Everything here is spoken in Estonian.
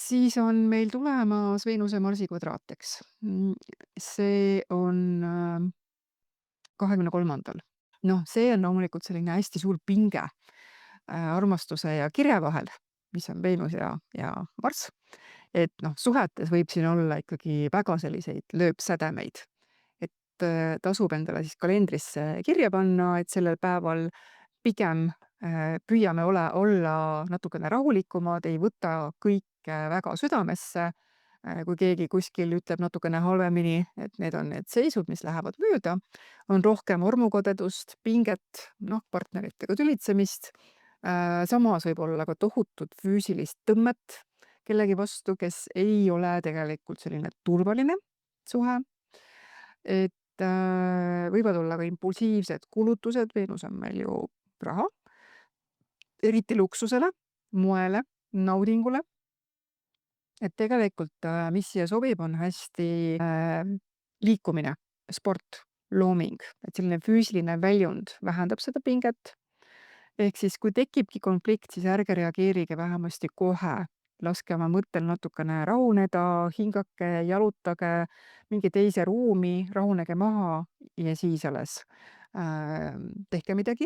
Siis on meil tulemas Veenuse Marsi kvadraat, eks. See on 23. Noh, see on loomulikult selline hästi suur pinge armastuse ja kirja vahel, mis on Veenus ja Marss. Et noh, suhetes võib siin olla ikkagi väga selliseid lööpsädemeid. Et tasub endale siis kalendrisse kirja panna, et sellel päeval pigem püüame olla natukene rahulikumad, ei võta kõike väga südamesse. Kui keegi kuskil ütleb natukene halvemini, et need on need seisud, mis lähevad mööda, on rohkem armukodedust, pinget, noh, partneritega tülitsemist. Samas võib olla ka tohutut füüsilist tõmmet kellegi vastu, kes ei ole tegelikult selline turvaline suhe. Et võivad olla ka impulsiivsed kulutused, Veenus on meil ju raha, eriti luksusele, moele, naudingule. Et tegelikult, mis siia sobib, on hästi liikumine, sport, looming, et selline füüsiline väljund vähendab seda pinget. Ehk siis, kui tekibki konflikt, siis ärge reageerige vähemasti kohe. Laske oma mõttel natukene rahuneda, hingake, jalutage mingi teise ruumi, rahunege maha ja siis alles tehke midagi.